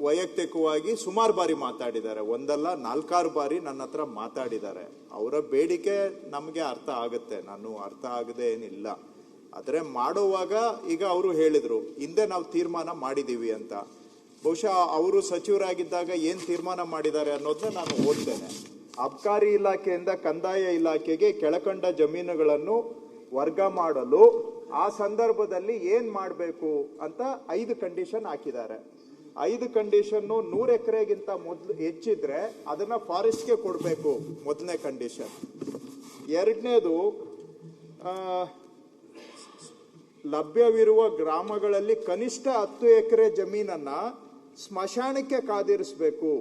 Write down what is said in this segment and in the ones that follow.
ವೈಯಕ್ತಿಕವಾಗಿ ಸುಮಾರು ಬಾರಿ ಮಾತಾಡಿದ್ದಾರೆ, ಒಂದಲ್ಲ 4-6 ಬಾರಿ ನನ್ನ ಹತ್ರ ಮಾತಾಡಿದ್ದಾರೆ. ಅವರ ಬೇಡಿಕೆ ನಮಗೆ ಅರ್ಥ ಆಗುತ್ತೆ, ನಾನು ಅರ್ಥ ಆಗದೆ ಏನಿಲ್ಲ. ಆದರೆ ಮಾಡುವಾಗ ಈಗ ಅವರು ಹೇಳಿದರು ಹಿಂದೆ ನಾವು ತೀರ್ಮಾನ ಮಾಡಿದ್ದೀವಿ ಅಂತ. ಬಹುಶಃ ಅವರು ಸಚಿವರಾಗಿದ್ದಾಗ ಏನು ತೀರ್ಮಾನ ಮಾಡಿದ್ದಾರೆ ಅನ್ನೋದನ್ನ ನಾನು ಓದ್ತೇನೆ. ಅಬಕಾರಿ ಇಲಾಖೆಯಿಂದ ಕಂದಾಯ ಇಲಾಖೆಗೆ ಕೆಳಕಂಡ ಜಮೀನುಗಳನ್ನು ವರ್ಗ ಮಾಡಲು ಆ ಸಂದರ್ಭದಲ್ಲಿ ಏನ್ ಮಾಡಬೇಕು ಅಂತ 5 ಕಂಡೀಷನ್ ಹಾಕಿದ್ದಾರೆ. 5 ಕಂಡೀಷನ್ನು 100 ಎಕರೆಗಿಂತ ಮೊದಲು ಹೆಚ್ಚಿದ್ರೆ ಅದನ್ನ ಫಾರೆಸ್ಟ್ಗೆ ಕೊಡಬೇಕು, ಮೊದಲನೇ ಕಂಡೀಷನ್. ಎರಡನೇದು, ಲಭ್ಯವಿರುವ ಗ್ರಾಮಗಳಲ್ಲಿ ಕನಿಷ್ಠ 10 ಎಕರೆ ಜಮೀನನ್ನ ಸ್ಮಶಾನಕ್ಕೆ ಕಾದಿರಿಸಬೇಕು,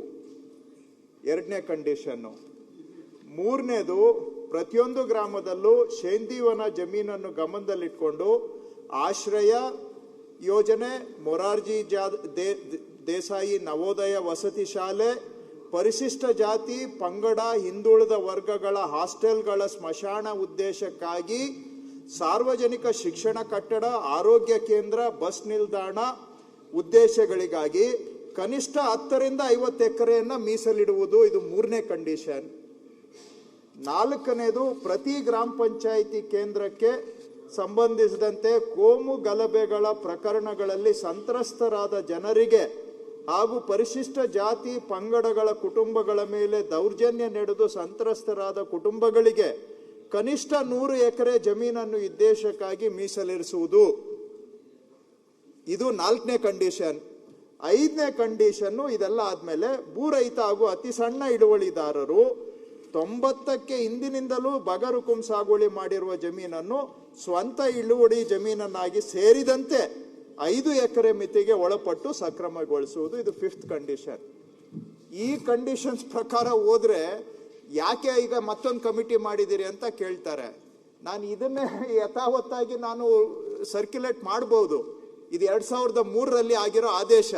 2ನೇ ಕಂಡೀಷನ್ನು. 3ನೇದು, ಪ್ರತಿಯೊಂದು ಗ್ರಾಮದಲ್ಲೂ ಶೇಂದಿವನ ಜಮೀನನ್ನು ಗಮನದಲ್ಲಿಟ್ಕೊಂಡು ಆಶ್ರಯ ಯೋಜನೆ, ಮೊರಾರ್ಜಿ ದೇಸಾಯಿ ನವೋದಯ ವಸತಿ ಶಾಲೆ, ಪರಿಶಿಷ್ಟ ಜಾತಿ ಪಂಗಡ ಹಿಂದುಳಿದ ವರ್ಗಗಳ ಹಾಸ್ಟೆಲ್ಗಳ ಸ್ಮಶಾನ ಉದ್ದೇಶಕ್ಕಾಗಿ ಸಾರ್ವಜನಿಕ ಶಿಕ್ಷಣ ಕಟ್ಟಡ, ಆರೋಗ್ಯ ಕೇಂದ್ರ, ಬಸ್ ನಿಲ್ದಾಣ ಉದ್ದೇಶಗಳಿಗಾಗಿ ಕನಿಷ್ಠ 10ರಿಂದ 50 ಎಕರೆಯನ್ನ ಮೀಸಲಿಡುವುದು, ಇದು 3ನೇ ಕಂಡೀಷನ್. 4ನೇದು, ಪ್ರತಿ ಗ್ರಾಮ ಪಂಚಾಯಿತಿ ಕೇಂದ್ರಕ್ಕೆ ಸಂಬಂಧಿಸಿದಂತೆ ಕೋಮು ಗಲಭೆಗಳ ಪ್ರಕರಣಗಳಲ್ಲಿ ಸಂತ್ರಸ್ತರಾದ ಜನರಿಗೆ ಹಾಗೂ ಪರಿಶಿಷ್ಟ ಜಾತಿ ಪಂಗಡಗಳ ಕುಟುಂಬಗಳ ಮೇಲೆ ದೌರ್ಜನ್ಯ ನಡೆದು ಸಂತ್ರಸ್ತರಾದ ಕುಟುಂಬಗಳಿಗೆ ಕನಿಷ್ಠ 100 ಎಕರೆ ಜಮೀನನ್ನು ಉದ್ದೇಶಕ್ಕಾಗಿ ಮೀಸಲಿರಿಸುವುದು, ಇದು 4ನೇ ಕಂಡೀಷನ್. 5ನೇ ಕಂಡೀಷನ್ನು, ಇದೆಲ್ಲ ಆದ್ಮೇಲೆ ಭೂರಹಿತ ಹಾಗೂ ಅತಿ ಸಣ್ಣ ಹಿಡುವಳಿದಾರರು 90ಕ್ಕೆ ಹಿಂದಿನಿಂದಲೂ ಬಗರುಕುಂ ಸಾಗುವಳಿ ಮಾಡಿರುವ ಜಮೀನನ್ನು ಸ್ವಂತ ಇಳುವಳಿ ಜಮೀನನ್ನಾಗಿ ಸೇರಿದಂತೆ 5 ಎಕರೆ ಮಿತಿಗೆ ಒಳಪಟ್ಟು ಸಕ್ರಮಗೊಳಿಸುವುದು, ಇದು 5th ಕಂಡೀಷನ್. ಈ ಕಂಡೀಷನ್ಸ್ ಪ್ರಕಾರ ಹೋದ್ರೆ ಯಾಕೆ ಈಗ ಮತ್ತೊಂದು ಕಮಿಟಿ ಮಾಡಿದಿರಿ ಅಂತ ಕೇಳ್ತಾರೆ. ನಾನು ಇದನ್ನೇ ಯಥಾವತ್ತಾಗಿ ನಾನು ಸರ್ಕ್ಯುಲೇಟ್ ಮಾಡಬಹುದು. ಇದು 2003ರಲ್ಲಿ ಆಗಿರೋ ಆದೇಶ,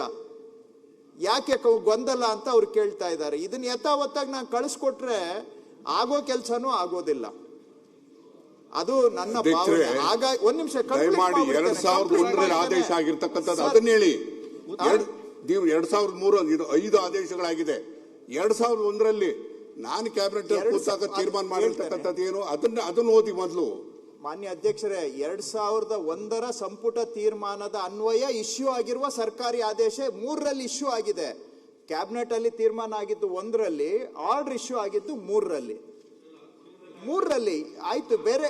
ಯಾಕೆ ಗೊಂದಲ ಅಂತ ಅವ್ರು ಕೇಳ್ತಾ ಇದ್ದಾರೆ. ಇದನ್ನ ಯಥಾವತ್ತಾಗಿ ನಾನು ಕಳಿಸ್ಕೊಟ್ರೆ ಆಗೋ ಕೆಲಸನೂ ಆಗೋದಿಲ್ಲ. ಅದು ನನ್ನ ಭಾವನೆ. ಹಾಗಾಗಿ ಒಂದ್ ನಿಮಿಷ, 2001ರಲ್ಲಿ ಆದೇಶ ಆಗಿರ್ತಕ್ಕಂಥದ್ದು ಅದನ್ನ ಹೇಳಿ. 2003 5 ಆದೇಶಗಳಾಗಿದೆ. 2001ರಲ್ಲಿ ನಾನು ಕ್ಯಾಬಿನೆಟ್ ಕೂತಾಗ ತೀರ್ಮಾನ ಮಾಡಿರ್ತಕ್ಕಂಥದ್ದು ಏನು ಅದನ್ನ ಓದಿ ಮೊದಲು. ಮಾನ್ಯ ಅಧ್ಯಕ್ಷರೇ, 2001ರ ಸಂಪುಟ ತೀರ್ಮಾನದ ಅನ್ವಯ ಇಶ್ಯೂ ಆಗಿರುವ ಸರ್ಕಾರಿ ಆದೇಶ 3ರಲ್ಲಿ ಇಶ್ಯೂ ಆಗಿದೆ. ಕ್ಯಾಬಿನೆಟ್ ಅಲ್ಲಿ ತೀರ್ಮಾನ ಆಗಿದ್ದು 1ರಲ್ಲಿ, ಆರ್ಡರ್ ಇಶ್ಯೂ ಆಗಿದ್ದು 3ರಲ್ಲಿ. ಆಯ್ತು, ಬೇರೆ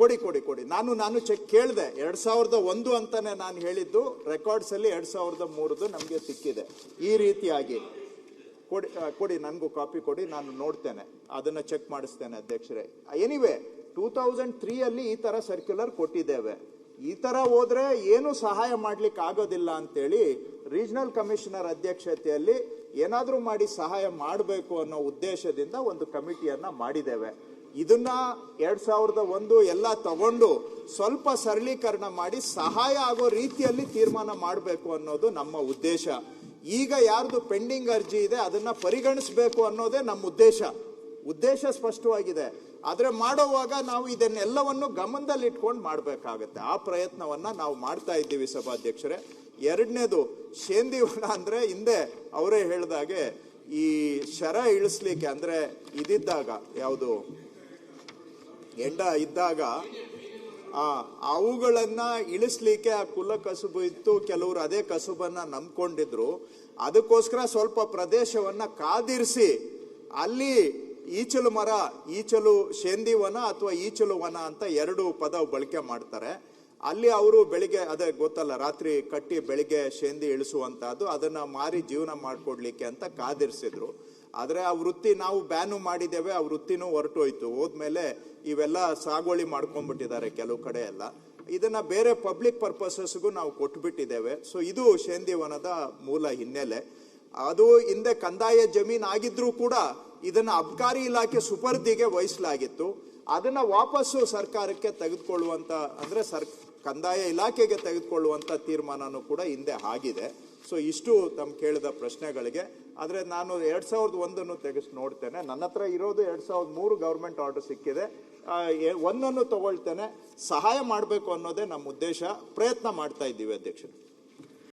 ಕೊಡಿ. ನಾನು ಚೆಕ್ ಕೇಳಿದೆ. 2001 ಅಂತಾನೆ ನಾನು ಹೇಳಿದ್ದು. ರೆಕಾರ್ಡ್ಸ್ ಅಲ್ಲಿ 2003 ನಮಗೆ ಸಿಕ್ಕಿದೆ. ಈ ರೀತಿಯಾಗಿ ಕೊಡಿ, ನನಗೂ ಕಾಪಿ ಕೊಡಿ, ನಾನು ನೋಡ್ತೇನೆ, ಅದನ್ನ ಚೆಕ್ ಮಾಡಿಸ್ತೇನೆ ಅಧ್ಯಕ್ಷರೇ. ಎನಿವೆ 2003 ಈ ತರ ಸರ್ಕ್ಯುಲರ್ ಕೊಟ್ಟಿದ್ದೇವೆ. ಈ ತರ ಹೋದ್ರೆ ಏನು ಸಹಾಯ ಮಾಡ್ಲಿಕ್ಕೆ ಆಗೋದಿಲ್ಲ ಅಂತೇಳಿ ರೀಜನಲ್ ಕಮಿಷನರ್ ಅಧ್ಯಕ್ಷತೆಯಲ್ಲಿ ಏನಾದ್ರೂ ಮಾಡಿ ಸಹಾಯ ಮಾಡಬೇಕು ಅನ್ನೋ ಉದ್ದೇಶದಿಂದ ಒಂದು ಕಮಿಟಿಯನ್ನ ಮಾಡಿದ್ದೇವೆ. ಇದನ್ನ 2001 ಎಲ್ಲ ತಗೊಂಡು ಸ್ವಲ್ಪ ಸರಳೀಕರಣ ಮಾಡಿ ಸಹಾಯ ಆಗೋ ರೀತಿಯಲ್ಲಿ ತೀರ್ಮಾನ ಮಾಡಬೇಕು ಅನ್ನೋದು ನಮ್ಮ ಉದ್ದೇಶ. ಈಗ ಯಾರ್ದು ಪೆಂಡಿಂಗ್ ಅರ್ಜಿ ಇದೆ ಅದನ್ನ ಪರಿಗಣಿಸಬೇಕು ಅನ್ನೋದೇ ನಮ್ಮ ಉದ್ದೇಶ ಸ್ಪಷ್ಟವಾಗಿದೆ. ಆದ್ರೆ ಮಾಡೋವಾಗ ನಾವು ಇದನ್ನೆಲ್ಲವನ್ನು ಗಮನದಲ್ಲಿ ಇಟ್ಕೊಂಡು ಮಾಡಬೇಕಾಗತ್ತೆ. ಆ ಪ್ರಯತ್ನವನ್ನ ನಾವು ಮಾಡ್ತಾ ಇದ್ದೀವಿ ಸಭಾಧ್ಯಕ್ಷರೇ. 2ನೇದು, ಶೇಂದಿವನ ಅಂದ್ರೆ ಹಿಂದೆ ಅವರೇ ಹೇಳಿದಾಗೆ ಈ ಶರ ಇಳಿಸ್ಲಿಕ್ಕೆ ಅಂದ್ರೆ ಇದಿದ್ದಾಗ, ಯಾವುದು ಎಂಡ ಇದ್ದಾಗ ಅವುಗಳನ್ನ ಇಳಿಸ್ಲಿಕ್ಕೆ ಆ ಕುಲ ಕಸುಬು ಇತ್ತು. ಕೆಲವರು ಅದೇ ಕಸುಬನ್ನ ನಂಬ್ಕೊಂಡಿದ್ರು. ಅದಕ್ಕೋಸ್ಕರ ಸ್ವಲ್ಪ ಪ್ರದೇಶವನ್ನ ಕಾದಿರಿಸಿ ಅಲ್ಲಿ ಈಚಲು ಶೇಂದಿವನ ಅಥವಾ ಈಚಲು ವನ ಅಂತ 2 ಪದ ಬಳಕೆ ಮಾಡ್ತಾರೆ. ಅಲ್ಲಿ ಅವರು ಬೆಳಿಗ್ಗೆ, ಅದೇ ಗೊತ್ತಲ್ಲ, ರಾತ್ರಿ ಕಟ್ಟಿ ಬೆಳಿಗ್ಗೆ ಶೇಂದಿ ಇಳಿಸುವಂತಹದ್ದು, ಅದನ್ನ ಮಾರಿ ಜೀವನ ಮಾಡ್ಕೊಡ್ಲಿಕ್ಕೆ ಅಂತ ಕಾದಿರಿಸಿದ್ರು. ಆದ್ರೆ ಆ ವೃತ್ತಿ ನಾವು ಬ್ಯಾನು ಮಾಡಿದ್ದೇವೆ, ಆ ವೃತ್ತಿನೂ ಹೊರಟೋಯ್ತು. ಹೋದ್ಮೇಲೆ ಇವೆಲ್ಲ ಸಾಗುವಳಿ ಮಾಡ್ಕೊಂಡ್ಬಿಟ್ಟಿದ್ದಾರೆ ಕೆಲವು ಕಡೆ ಎಲ್ಲ. ಇದನ್ನ ಬೇರೆ ಪಬ್ಲಿಕ್ ಪರ್ಪಸಸ್ಗೂ ನಾವು ಕೊಟ್ಬಿಟ್ಟಿದ್ದೇವೆ. ಸೊ ಇದು ಶೇಂದಿವನದ ಮೂಲ ಹಿನ್ನೆಲೆ. ಅದು ಹಿಂದೆ ಕಂದಾಯ ಜಮೀನ್ ಆಗಿದ್ರೂ ಕೂಡ ಇದನ್ನ ಅಬಕಾರಿ ಇಲಾಖೆ ಸುಪರ್ದಿಗೆ ವಹಿಸಲಾಗಿತ್ತು. ಅದನ್ನ ವಾಪಸ್ಸು ಸರ್ಕಾರಕ್ಕೆ ತೆಗೆದುಕೊಳ್ಳುವಂತ, ಅಂದ್ರೆ ಕಂದಾಯ ಇಲಾಖೆಗೆ ತೆಗೆದುಕೊಳ್ಳುವಂತ ತೀರ್ಮಾನನೂ ಕೂಡ ಹಿಂದೆ ಆಗಿದೆ. ಸೊ ಇಷ್ಟು ತಮ್ಮ ಕೇಳಿದ ಪ್ರಶ್ನೆಗಳಿಗೆ. ಆದ್ರೆ ನಾನು 2001 ತೆಗೆಸಿ ನೋಡ್ತೇನೆ. ನನ್ನ ಹತ್ರ ಇರೋದು 2003 ಗವರ್ಮೆಂಟ್ ಆರ್ಡರ್ ಸಿಕ್ಕಿದೆ. ಒಂದನ್ನು ತಗೊಳ್ತೇನೆ. ಸಹಾಯ ಮಾಡಬೇಕು ಅನ್ನೋದೇ ನಮ್ಮ ಉದ್ದೇಶ. ಪ್ರಯತ್ನ ಮಾಡ್ತಾ ಇದ್ದೀವಿ ಅಧ್ಯಕ್ಷರು.